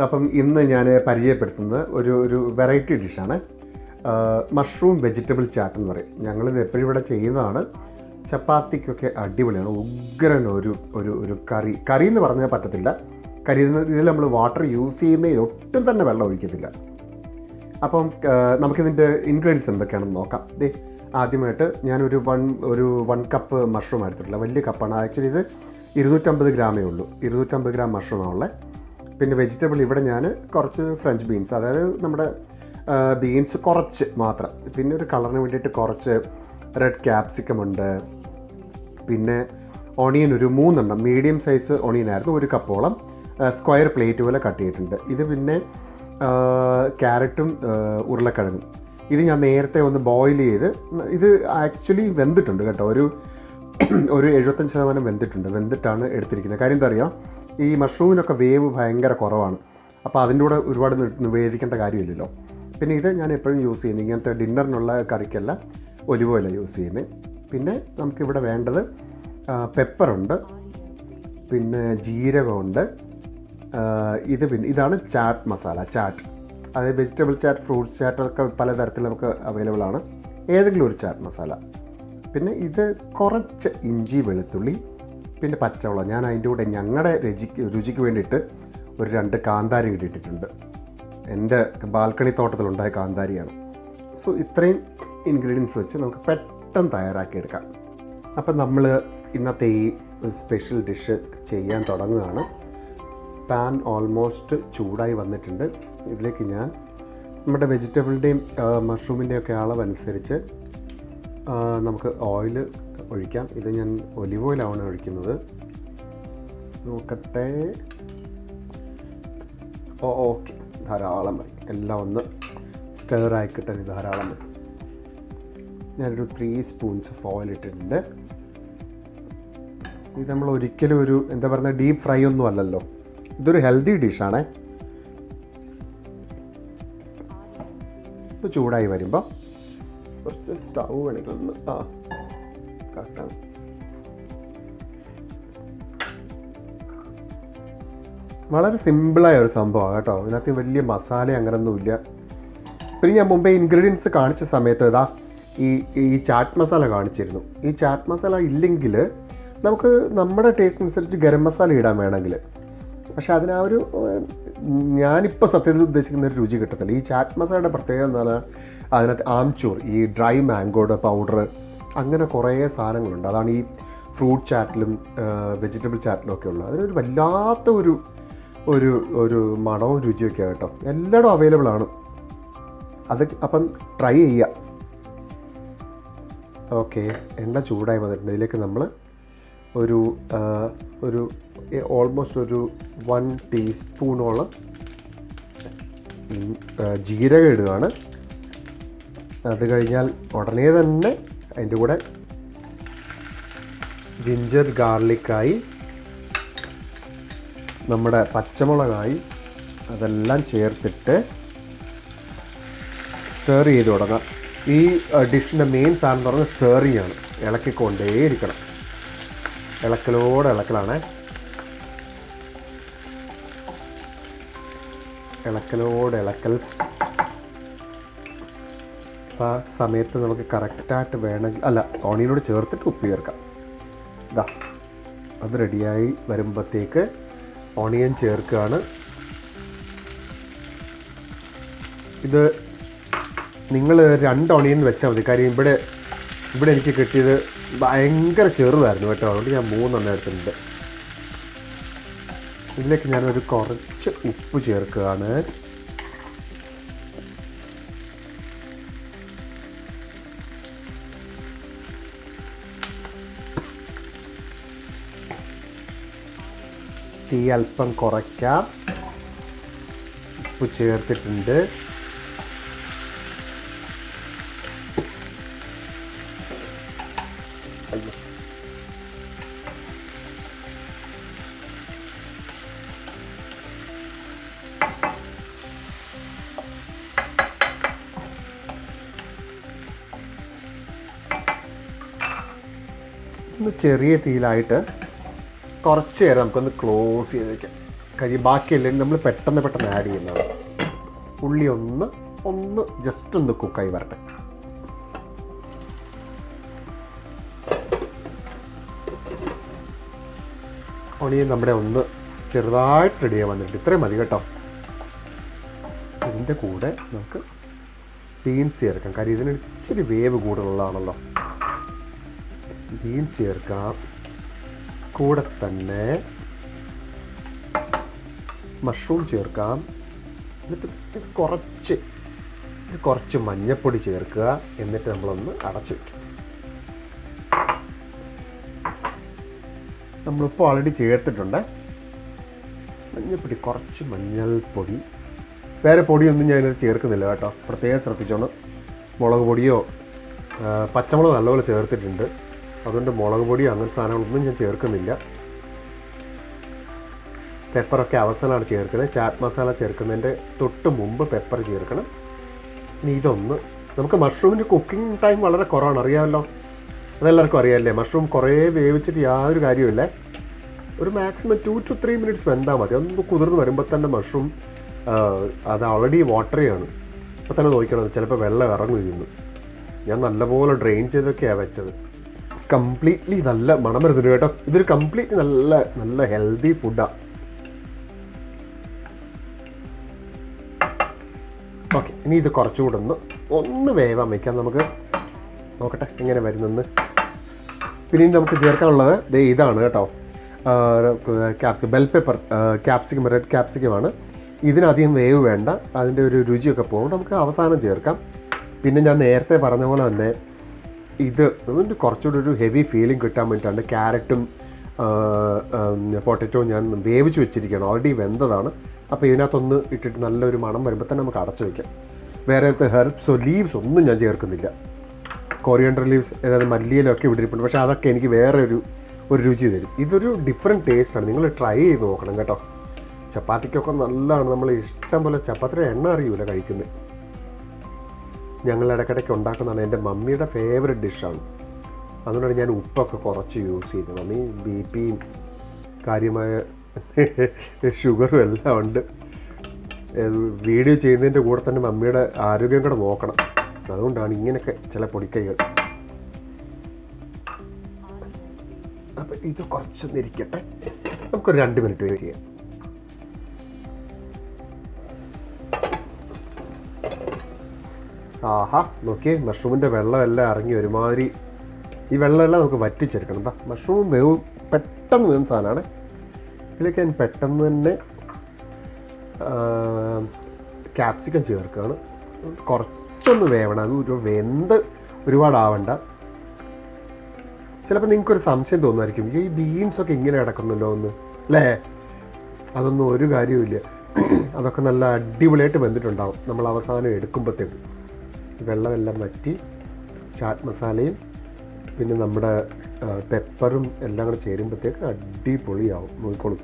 അപ്പം ഇന്ന് ഞാൻ പരിചയപ്പെടുത്തുന്നത് ഒരു വെറൈറ്റി ഡിഷാണ്. മഷ്റൂം വെജിറ്റബിൾ ചാട്ട് എന്ന് പറയും. ഞങ്ങളിത് എപ്പോഴും ഇവിടെ ചെയ്യുന്നതാണ്. ചപ്പാത്തിക്കൊക്കെ അടിപൊളിയാണ്. ഉഗ്രൻ ഒരു കറി എന്ന് പറഞ്ഞാൽ പറ്റത്തില്ല. ഇതിൽ നമ്മൾ വാട്ടർ യൂസ് ചെയ്യുന്നതിൽ ഒട്ടും തന്നെ വെള്ളം ഒഴിക്കത്തില്ല. അപ്പം നമുക്കിതിൻ്റെ ഇൻഗ്രീഡിയൻസ് എന്തൊക്കെയാണെന്ന് നോക്കാം. ആദ്യമായിട്ട് ഞാനൊരു വൺ കപ്പ് മഷ്റൂം എടുത്തിട്ടില്ല. വലിയ കപ്പാണ്. ആക്ച്വലി ഇത് 250 ഗ്രാമേ ഉള്ളൂ. 250 ഗ്രാം മഷ്റൂമാണുള്ളത്. പിന്നെ വെജിറ്റബിൾ ഇവിടെ ഞാൻ കുറച്ച് ഫ്രഞ്ച് ബീൻസ്, അതായത് നമ്മുടെ ബീൻസ് കുറച്ച് മാത്രം. പിന്നെ ഒരു കളറിന് വേണ്ടിയിട്ട് കുറച്ച് റെഡ് ക്യാപ്സിക്കം ഉണ്ട്. പിന്നെ ഓണിയൻ ഒരു 3 എണ്ണം മീഡിയം സൈസ് ഓണിയനായിരുന്നു, 1 കപ്പോളം സ്ക്വയർ പ്ലേറ്റ് പോലെ കട്ട് ചെയ്തിട്ടുണ്ട്. ഇത് പിന്നെ ക്യാരറ്റും ഉരുളക്കിഴങ്ങും. ഇത് ഞാൻ നേരത്തെ ഒന്ന് ബോയിൽ ചെയ്ത്, ഇത് ആക്ച്വലി വെന്തിട്ടുണ്ട് കേട്ടോ. ഒരു 75% വെന്തിട്ടാണ് എടുത്തിരിക്കുന്നത്. കാര്യം എന്താ അറിയാം, ഈ മഷ്റൂമിനൊക്കെ വേവ് ഭയങ്കര കുറവാണ്. അപ്പോൾ അതിൻ്റെ കൂടെ ഒരുപാട് വേവിക്കേണ്ട കാര്യമില്ലല്ലോ. പിന്നെ ഇത് ഞാൻ എപ്പോഴും യൂസ് ചെയ്യുന്നത് ഇങ്ങനത്തെ ഡിന്നറിനുള്ള കറിക്കല്ല, ഒലിവ് ഓയില യൂസ് ചെയ്യുന്നത്. പിന്നെ നമുക്കിവിടെ വേണ്ടത് പെപ്പറുണ്ട്, പിന്നെ ജീരകമുണ്ട്. ഇതാണ് ചാറ്റ് മസാല. ചാറ്റ് അതായത് വെജിറ്റബിൾ ചാറ്റ്, ഫ്രൂട്ട് ചാറ്റൊക്കെ പലതരത്തിൽ നമുക്ക് അവൈലബിൾ ആണ്. ഏതെങ്കിലും ഒരു ചാറ്റ് മസാല. പിന്നെ ഇത് കുറച്ച് ഇഞ്ചി, വെളുത്തുള്ളി, പിന്നെ പച്ചവെള്ളം. ഞാൻ അതിൻ്റെ കൂടെ ഞങ്ങളുടെ രുചിക്ക് വേണ്ടിയിട്ട് ഒരു 2 കാന്താരി ഇട്ടിട്ടുണ്ട്. എൻ്റെ ബാൽക്കണി തോട്ടത്തിലുണ്ടായ കാന്താരിയാണ്. സോ ഇത്രയും ഇൻഗ്രീഡിയൻസ് വെച്ച് നമുക്ക് പെട്ടെന്ന് തയ്യാറാക്കിയെടുക്കാം. അപ്പം നമ്മൾ ഇന്നത്തെ ഈ സ്പെഷ്യൽ ഡിഷ് ചെയ്യാൻ തുടങ്ങുകയാണ്. പാൻ ഓൾമോസ്റ്റ് ചൂടായി വന്നിട്ടുണ്ട്. ഇതിലേക്ക് ഞാൻ നമ്മുടെ വെജിറ്റബിളിൻ്റെയും മഷ്റൂമിൻ്റെയൊക്കെ അളവനുസരിച്ച് നമുക്ക് ഓയിൽ ഒഴിക്കാം. ഇത് ഞാൻ ഒലിവ് ഓയിലാണ് ഒഴിക്കുന്നത്. നോക്കട്ടെ. ഓക്കെ, ധാരാളം മതി. എല്ലാം ഒന്ന് സ്റ്റെറായി കിട്ടാൻ ധാരാളം മതി. ഞാനൊരു 3 സ്പൂൺസ് ഓഫ് ഓയിൽ ഇട്ടിട്ടുണ്ട്. ഇത് നമ്മൾ ഒരിക്കലും എന്താ പറയുക, ഡീപ്പ് ഫ്രൈ ഒന്നും അല്ലല്ലോ. ഇതൊരു ഹെൽത്തി ഡിഷാണേ. ഇത് ചൂടായി വരുമ്പോൾ കുറച്ച് സ്റ്റൗ വേണമെങ്കിൽ ഒന്ന് കറക്റ്റാണ്. വളരെ സിമ്പിളായ ഒരു സംഭവമാണ് കേട്ടോ. ഇതിനകത്ത് വലിയ മസാല അങ്ങനൊന്നുമില്ല. പിന്നെ ഞാൻ മുമ്പേ ഇൻഗ്രീഡിയൻസ് കാണിച്ച സമയത്ത് ഈ ചാറ്റ് മസാല കാണിച്ചിരുന്നു. ഈ ചാറ്റ് മസാല ഇല്ലെങ്കിൽ നമുക്ക് നമ്മുടെ ടേസ്റ്റ് അനുസരിച്ച് ഗരം മസാല ഇടാൻ വേണമെങ്കിൽ. പക്ഷെ ഞാനിപ്പോൾ സത്യത്തിൽ ഉദ്ദേശിക്കുന്ന ഒരു രുചി കിട്ടത്തില്ല. ഈ ചാറ്റ് മസാലയുടെ പ്രത്യേകത എന്ന് പറഞ്ഞാൽ അതിനകത്ത് ആംചൂർ, ഈ ഡ്രൈ മാംഗോയുടെ പൗഡർ, അങ്ങനെ കുറേ സാധനങ്ങളുണ്ട്. അതാണ് ഈ ഫ്രൂട്ട് ചാറ്റിലും വെജിറ്റബിൾ ചാറ്റിലും ഒക്കെ ഉള്ളത്. അതിനൊരു വല്ലാത്ത ഒരു മണവും രുചിയൊക്കെ കേട്ടോ. എല്ലായിടും അവൈലബിൾ ആണ്. അപ്പം ട്രൈ ചെയ്യുക. ഓക്കെ, എണ്ണ ചൂടായി വന്നിട്ടുണ്ട്. ഇതിലേക്ക് നമ്മൾ ഒരു ഓൾമോസ്റ്റ് ഒരു 1 ടീസ്പൂണോളം ജീരകം ഇടുകയാണ്. അത് കഴിഞ്ഞാൽ ഉടനെ തന്നെ അതിൻ്റെ കൂടെ ജിഞ്ചർ ഗാർലിക്കായി, നമ്മുടെ പച്ചമുളകായി, അതെല്ലാം ചേർത്തിട്ട് സ്റ്റർ ചെയ്ത് തുടങ്ങാം. ഈ ഡിഷിൻ്റെ മെയിൻ സാധനം എന്ന് പറഞ്ഞാൽ സ്റ്ററിങ് ആണ്. ഇളക്കിക്കൊണ്ടേയിരിക്കണം. ഇളക്കലാണ്. ഇളക്കൽ. ആ സമയത്ത് നമുക്ക് കറക്റ്റായിട്ട് വേണമെങ്കിൽ ഓണിയനോട് ചേർത്തിട്ട് ഉപ്പ് ചേർക്കാം. അത് റെഡിയായി വരുമ്പോഴത്തേക്ക് ഓണിയൻ ചേർക്കുകയാണ്. ഇത് നിങ്ങൾ 2 ഓണിയൻ വെച്ചാൽ മതി. കാര്യം ഇവിടെ എനിക്ക് കിട്ടിയത് ഭയങ്കര ചെറുതായിരുന്നു കേട്ടോ. അതുകൊണ്ട് ഞാൻ 3 എണ്ണം എടുത്തിട്ടുണ്ട്. ഇതിലേക്ക് ഞാനൊരു കുറച്ച് ഉപ്പ് ചേർക്കുകയാണ്. തീ അല്പം കുറയ്ക്കാം. ഉപ്പ് ചേർത്തിട്ടുണ്ട്. ഒന്ന് ചെറിയ തീയിലായിട്ട് കുറച്ച് നേരം നമുക്കൊന്ന് ക്ലോസ് ചെയ്ത് വയ്ക്കാം. ബാക്കിയല്ലെങ്കിൽ നമ്മൾ പെട്ടെന്ന് ആഡ് ചെയ്യുന്നതാണ്. ഉള്ളി ഒന്ന് ജസ്റ്റ് ഒന്ന് കുക്കായി വരട്ടെ. ഓണിയൻ നമ്മുടെ ഒന്ന് ചെറുതായിട്ട് റെഡിയായി വന്നിട്ട് ഇത്രയും മതി കേട്ടോ. ഇതിൻ്റെ കൂടെ നമുക്ക് ബീൻസ് ചേർക്കാം. കാര്യം ഇതിന് ഇച്ചിരി വേവ് കൂടുതലുള്ളതാണല്ലോ. ബീൻസ് ചേർക്കാം. കൂടെ തന്നെ മഷ്റൂം ചേർക്കാം. എന്നിട്ട് കുറച്ച് മഞ്ഞൾപ്പൊടി ചേർക്കുക. എന്നിട്ട് നമ്മളൊന്ന് അടച്ചു വയ്ക്കും. നമ്മളിപ്പോൾ ഓൾറെഡി ചേർത്തിട്ടുണ്ട് മഞ്ഞൾപ്പൊടി, കുറച്ച് മഞ്ഞൾപ്പൊടി. വേറെ പൊടിയൊന്നും ഞാനിത് ചേർക്കുന്നില്ല കേട്ടോ, പ്രത്യേകം ശ്രദ്ധിച്ചോണം. മുളക് പൊടിയോ പച്ചമുളക് നല്ലപോലെ ചേർത്തിട്ടുണ്ട്, അതുകൊണ്ട് മുളക് പൊടിയോ അങ്ങനത്തെ സാധനങ്ങളൊന്നും ഞാൻ ചേർക്കുന്നില്ല. പെപ്പറൊക്കെ അവസാനമാണ് ചേർക്കുന്നത്. ചാറ്റ് മസാല ചേർക്കുന്നതിൻ്റെ തൊട്ട് മുമ്പ് പെപ്പർ ചേർക്കണം. ഇനി ഇതൊന്ന് നമുക്ക് മഷ്റൂമിൻ്റെ കുക്കിംഗ് ടൈം വളരെ കുറവാണ്, അറിയാമല്ലോ, അതെല്ലാവർക്കും അറിയാമല്ലേ. മഷ്റൂം കുറേ വേവിച്ചിട്ട് യാതൊരു കാര്യമില്ല. ഒരു മാക്സിമം 2 to 3 minutes വെന്താൽ മതി. അതൊന്ന് കുതിർന്ന് വരുമ്പോൾ തന്നെ മഷ്റൂം അത് ഓൾറെഡി വാട്ടറിയാണ്. അപ്പോൾ തന്നെ നോക്കണം, ചിലപ്പോൾ വെള്ളം ഇറങ്ങുന്നു. ഞാൻ നല്ലപോലെ ഡ്രെയിൻ ചെയ്തൊക്കെയാണ് വെച്ചത്. കംപ്ലീറ്റ്ലി നല്ല മണം വരുന്നുണ്ട് കേട്ടോ. ഇതൊരു കംപ്ലീറ്റ്ലി നല്ല ഹെൽത്തി ഫുഡാണ്. ഓക്കെ, ഇനി ഇത് കുറച്ചുകൂടെ ഒന്ന് വേവാൻ വയ്ക്കാം. നമുക്ക് നോക്കട്ടെ എങ്ങനെ വരുന്നെന്ന്. പിന്നെ നമുക്ക് ചേർക്കാനുള്ളത് ഇതാണ് കേട്ടോ, ബെൽ പെപ്പർ ക്യാപ്സിക്കം, റെഡ് ക്യാപ്സിക്കമാണ്. ഇതിനധികം വേവ് വേണ്ട, അതിൻ്റെ ഒരു രുചിയൊക്കെ പോകും. നമുക്ക് അവസാനം ചേർക്കാം. പിന്നെ ഞാൻ നേരത്തെ പറഞ്ഞ പോലെ തന്നെ ഇതിൻ്റെ കുറച്ചുകൂടി ഒരു ഹെവി ഫീലിംഗ് കിട്ടാൻ വേണ്ടിയിട്ടാണ് ക്യാരറ്റും പൊട്ടറ്റോയും ഞാൻ വേവിച്ച് വെച്ചിരിക്കുകയാണ്, ഓൾറെഡി വെന്തതാണ്. അപ്പോൾ ഇതിനകത്തൊന്ന് ഇട്ടിട്ട് നല്ലൊരു മണം വരുമ്പോൾ തന്നെ നമുക്ക് അടച്ചു വയ്ക്കാം. വേറെ ഹെർബ്സോ ലീവ്സ് ഒന്നും ഞാൻ ചേർക്കുന്നില്ല. കൊറിയൻഡർ ലീവ്സ്, അതായത് മല്ലിയിലൊക്കെ ഇവിടെ ഇരിപ്പുണ്ട്, പക്ഷേ അതൊക്കെ എനിക്ക് വേറെ ഒരു രുചി തരും. ഇതൊരു ഡിഫറെൻറ്റ് ടേസ്റ്റാണ്, നിങ്ങൾ ട്രൈ ചെയ്ത് നോക്കണം കേട്ടോ. ചപ്പാത്തിക്കൊക്കെ നല്ലതാണ്. നമ്മൾ ഇഷ്ടം പോലെ ചപ്പാത്തിയുടെ എണ്ണ അറിയൂല കഴിക്കുന്നത്. ഞങ്ങൾ ഇടയ്ക്കിടയ്ക്ക് ഉണ്ടാക്കുന്നതാണ്. എൻ്റെ മമ്മിയുടെ ഫേവറേറ്റ് ഡിഷാണ്. അതുകൊണ്ടാണ് ഞാൻ ഉപ്പൊക്കെ കുറച്ച് യൂസ് ചെയ്തത്. മമ്മി BP കാര്യമായ ഷുഗറും എല്ലാം ഉണ്ട്. വീഡിയോ ചെയ്യുന്നതിൻ്റെ കൂടെ തന്നെ മമ്മിയുടെ ആരോഗ്യം കൂടെ നോക്കണം. അതുകൊണ്ടാണ് ഇങ്ങനെയൊക്കെ ചില പൊടിക്കൈകൾ. അപ്പം ഇത് കുറച്ചൊന്ന് ഇരിക്കട്ടെ, നമുക്കൊരു 2 മിനിറ്റ് വെയിറ്റ് ചെയ്യാം. ആഹാ, നോക്കിയേ, മഷ്റൂമിൻ്റെ വെള്ളമെല്ലാം ഇറങ്ങി ഒരുമാതിരി. ഈ വെള്ളമെല്ലാം നമുക്ക് വറ്റിച്ചെടുക്കണം. എന്താ മഷ്റൂം വേവും പെട്ടെന്ന് വേവുന്ന സാധനമാണ്. ഇതിലേക്ക് ഞാൻ പെട്ടെന്ന് തന്നെ ക്യാപ്സിക്കം ചേർക്കുകയാണ്. കുറച്ചൊന്ന് വേവണം, അത് വെന്ത് ഒരുപാടാവണ്ട. ചിലപ്പോൾ നിങ്ങൾക്കൊരു സംശയം തോന്നുമായിരിക്കും, ഈ ബീൻസൊക്കെ ഇങ്ങനെ കിടക്കുന്നല്ലോ എന്ന്, അല്ലേ? അതൊന്നും ഒരു കാര്യവുമില്ല. അതൊക്കെ നല്ല അടിപൊളിയായിട്ട് വെന്തിട്ടുണ്ടാവും. നമ്മൾ അവസാനം എടുക്കുമ്പോഴത്തേക്കും വെള്ളമെല്ലാം വറ്റി ചാറ്റ് മസാലയും പിന്നെ നമ്മുടെ പെപ്പറും എല്ലാം കൂടെ ചേരുമ്പോഴത്തേക്ക് അടിപൊളിയാവും. നോക്കിക്കോളും.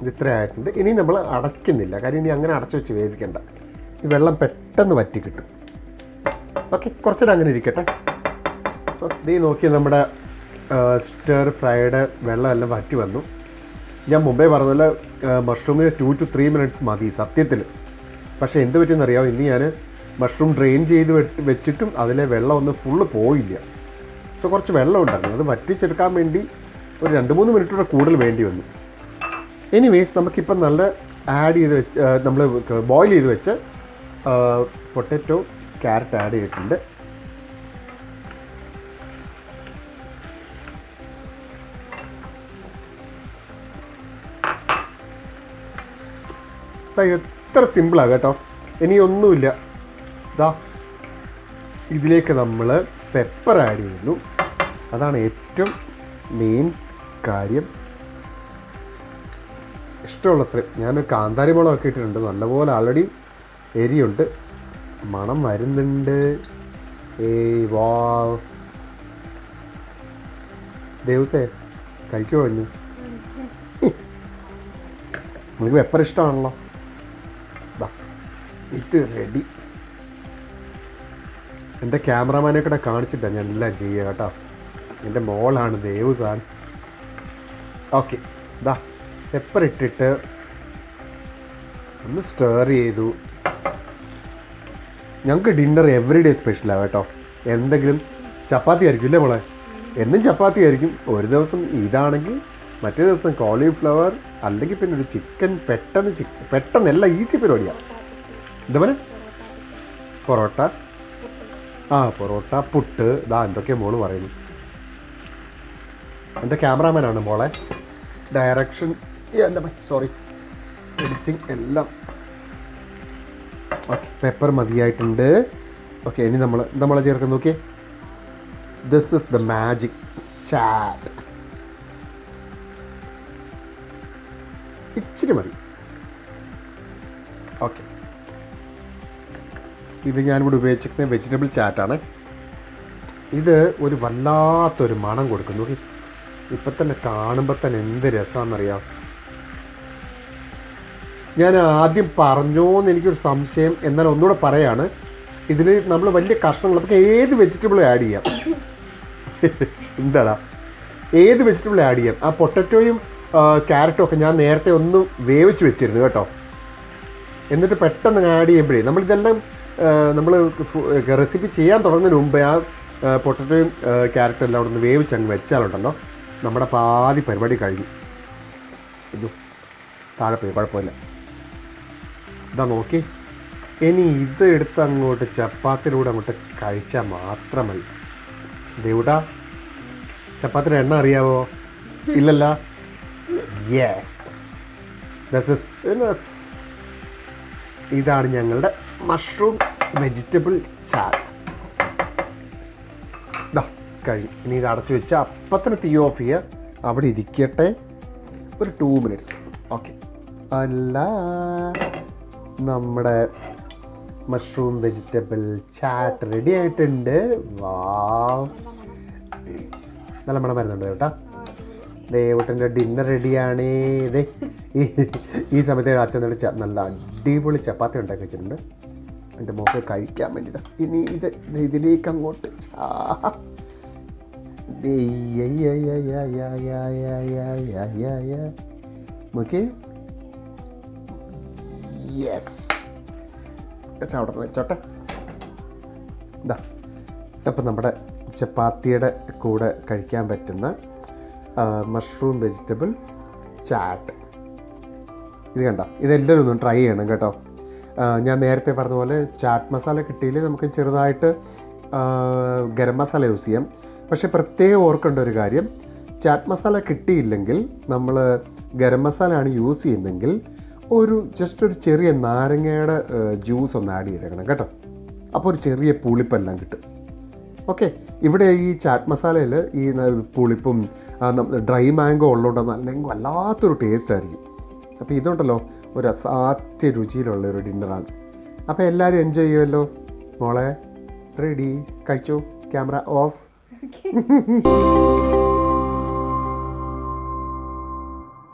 ഇതിത്ര ആയിട്ടുണ്ട്. ഇനി നമ്മൾ അടയ്ക്കുന്നില്ല, കാര്യം ഇനി അങ്ങനെ അടച്ചു വെച്ച് വേവിക്കണ്ട. ഈ വെള്ളം പെട്ടെന്ന് വറ്റി കിട്ടും. ഓക്കെ, കുറച്ചുകൂടെ അങ്ങനെ ഇരിക്കട്ടെ. ഇത് നോക്കി നമ്മുടെ സ്റ്റർ ഫ്രൈഡ് വെള്ളമെല്ലാം വറ്റി വന്നു. ഞാൻ മുമ്പേ പറഞ്ഞ മഷ്റൂമിന് 2 to 3 minutes മതി സത്യത്തിൽ. പക്ഷേ എന്ത് പറ്റുമെന്നറിയാമോ, ഇന്ന് ഞാൻ മഷ്റൂം ഡ്രെയിൻ ചെയ്ത് വെച്ചിട്ടും അതിലെ വെള്ളം ഒന്നും ഫുള്ള് പോയില്ല. സോ കുറച്ച് വെള്ളം ഉണ്ടായിരുന്നു, അത് വറ്റിച്ചെടുക്കാൻ വേണ്ടി ഒരു 2-3 മിനിറ്റ് കൂടുതൽ വേണ്ടി വന്നു. എനിവേസ്, നമുക്കിപ്പം നല്ല ആഡ് ചെയ്ത് വെച്ച് നമ്മൾ ബോയിൽ ചെയ്ത് വെച്ച് പൊട്ടറ്റോ ക്യാരറ്റ് ആഡ് ചെയ്തിട്ടുണ്ട്. എത്ര സിമ്പിളാണ് കേട്ടോ. ഇനിയൊന്നുമില്ല. ഇതാ ഇതിലേക്ക് നമ്മൾ പെപ്പർ ആഡ് ചെയ്യുന്നു. അതാണ് ഏറ്റവും മെയിൻ കാര്യം. ഇഷ്ടമുള്ളത്ര ഞാൻ കാന്താരി മുളകൊക്കെ ഇട്ടിട്ടുണ്ട്. നല്ലപോലെ ആൾറെഡി എരിയുണ്ട്, മണം വരുന്നുണ്ട്. വാ ദേവസേ, കഴിക്കുമോ ഇന്ന്? നിങ്ങൾക്ക് പെപ്പർ ഇഷ്ടമാണല്ലോ. ഇത് റെഡി. എൻ്റെ ക്യാമറമാനെ കൂടെ കാണിച്ചിട്ടാണ് ഞാൻ എല്ലാം ചെയ്യുക കേട്ടോ. എൻ്റെ മോളാണ് ദേവുസാൻ. ഓക്കെ, ഇതാ പെപ്പർ ഇട്ടിട്ട് ഒന്ന് സ്റ്റർ ചെയ്തു. ഞങ്ങൾക്ക് ഡിന്നർ എവറി ഡേ സ്പെഷ്യലാണ് കേട്ടോ. എന്തെങ്കിലും ചപ്പാത്തി ആയിരിക്കും ഇല്ലേ മോളെ? എന്നും ചപ്പാത്തി ആയിരിക്കും. ഒരു ദിവസം ഇതാണെങ്കിൽ മറ്റേ ദിവസം കോളിഫ്ലവർ, അല്ലെങ്കിൽ പിന്നെ ഒരു ചിക്കൻ. പെട്ടെന്ന് എല്ലാം ഈസി പരിപാടിയാണ്. എന്താ പറയുക? പൊറോട്ട, പൊറോട്ട, പുട്ട്, ഇതാ എന്തൊക്കെയാ മോള് പറയുന്നു. എൻ്റെ ക്യാമറാമാനാണ് മോളെ. ഡയറക്ഷൻ, എൻ്റെ സോറി, എഡിറ്റിംഗ് എല്ലാം ഓക്കെ. പെപ്പർ മതിയായിട്ടുണ്ട്. ഓക്കെ, ഇനി നമ്മളെ ചേർത്ത് നോക്കിയേ. This is the magic chat. ഇച്ചിരി മതി. ഓക്കെ, ഇത് ഞാനിവിടെ ഉപയോഗിച്ചിരിക്കുന്ന വെജിറ്റബിൾ ചാറ്റാണ്. ഇത് ഒരു വല്ലാത്തൊരു മണം കൊടുക്കുന്നു. ഇപ്പം തന്നെ കാണുമ്പോൾ തന്നെ എന്ത് രസമാണെന്നറിയാം. ഞാൻ ആദ്യം പറഞ്ഞോന്ന് എനിക്കൊരു സംശയം, എന്നാൽ ഒന്നുകൂടെ പറയാണ്. ഇതിൽ നമ്മൾ വലിയ കഷ്ണങ്ങൾ, നമുക്ക് ഏത് വെജിറ്റബിളും ആഡ് ചെയ്യാം. എന്താടാ, ഏത് വെജിറ്റബിളും ആഡ് ചെയ്യാം. ആ പൊട്ടറ്റോയും ക്യാരറ്റും ഒക്കെ ഞാൻ നേരത്തെ ഒന്ന് വേവിച്ച് വെച്ചിരുന്നു കേട്ടോ. എന്നിട്ട് പെട്ടെന്ന് ആഡ് ചെയ്യുമ്പോഴേ നമ്മളിതെല്ലാം നമ്മൾ റെസിപ്പി ചെയ്യാൻ തുടങ്ങുന്നതിന് മുമ്പേ ആ പൊട്ടറ്റോയും ക്യാരറ്റും എല്ലാം അവിടെ നിന്ന് വേവിച്ച് അങ്ങ് വെച്ചാലുണ്ടല്ലോ നമ്മുടെ പാതി പരിപാടി കഴിഞ്ഞു. ഇത് താഴെ പോയി, കുഴപ്പമില്ല. ഇതാ നോക്കി. ഇനി ഇത് എടുത്ത് അങ്ങോട്ട് ചപ്പാത്തിലൂടെ അങ്ങോട്ട് കഴിച്ചാൽ മാത്രം മതി. ദേവുടാ, ചപ്പാത്തിയുടെ എണ്ണ അറിയാവോ? ഇല്ലല്ല. Yes, this is enough. ഇതാണ് ഞങ്ങളുടെ മഷ്റൂം വെജിറ്റബിൾ ചാറ്റ്. ഇതാ കഴിയും. ഇനി ഇത് അടച്ച് വെച്ച് അപ്പത്തന്നെ തീ ഓഫ് ചെയ്യുക. അവിടെ ഇരിക്കട്ടെ ഒരു 2 മിനിറ്റ്സ്. ഓക്കെ, അല്ല നമ്മുടെ മഷ്റൂം വെജിറ്റബിൾ ചാറ്റ് റെഡി ആയിട്ടുണ്ട്. വാവ്, നല്ല മണം വരുന്നുണ്ട് കേട്ടോ. ദേവട്ടൻ്റെ ഡിന്നർ റെഡിയാണ്. ഇതേ ഈ സമയത്ത് അച്ഛൻ നല്ല അടിപൊളി ചപ്പാത്തി ഉണ്ടാക്കി വെച്ചിട്ടുണ്ട് എൻ്റെ മോക്ക് കഴിക്കാൻ വേണ്ടിയിട്ടാണ്. ഇനി ഇതിലേക്ക് അങ്ങോട്ട് നോക്കി. യെസ്, അവിടെ വെച്ചോട്ടെ. ഇതാ അപ്പം നമ്മുടെ ചപ്പാത്തിയുടെ കൂടെ കഴിക്കാൻ പറ്റുന്ന മഷ്റൂം വെജിറ്റബിൾ ചാറ്റ്. ഇത് കണ്ടോ, ഇതെല്ലാവരും ഒന്ന് ട്രൈ ചെയ്യണം കേട്ടോ. ഞാൻ നേരത്തെ പറഞ്ഞ പോലെ ചാറ്റ് മസാല കിട്ടിയില്ലേ നമുക്ക് ചെറുതായിട്ട് ഗരം മസാല യൂസ് ചെയ്യാം. പക്ഷേ പ്രത്യേകം ഓർക്കേണ്ട ഒരു കാര്യം, ചാറ്റ് മസാല കിട്ടിയില്ലെങ്കിൽ നമ്മൾ ഗരം മസാലയാണ് യൂസ് ചെയ്യുന്നതെങ്കിൽ ജസ്റ്റ് ഒരു ചെറിയ നാരങ്ങയുടെ ജ്യൂസ് ഒന്ന് ആഡ് ചെയ്തേക്കണം കേട്ടോ. അപ്പോൾ ഒരു ചെറിയ പുളിപ്പെല്ലാം കിട്ടും. ഓക്കെ, ഇവിടെ ഈ ചാറ്റ് മസാലയിൽ ഈ പുളിപ്പും ഡ്രൈ മാംഗോ ഉള്ളതുകൊണ്ട് അല്ലെങ്കിൽ വല്ലാത്തൊരു ടേസ്റ്റ് ആയിരിക്കും. അപ്പോൾ ഇതുണ്ടല്ലോ ഒരു അസാധ്യ രുചിയിലുള്ളൊരു ഡിന്നറാണ്. അപ്പോൾ എല്ലാവരും എൻജോയ് ചെയ്യുമല്ലോ. മോളെ റെഡി, കഴിച്ചു. Camera off.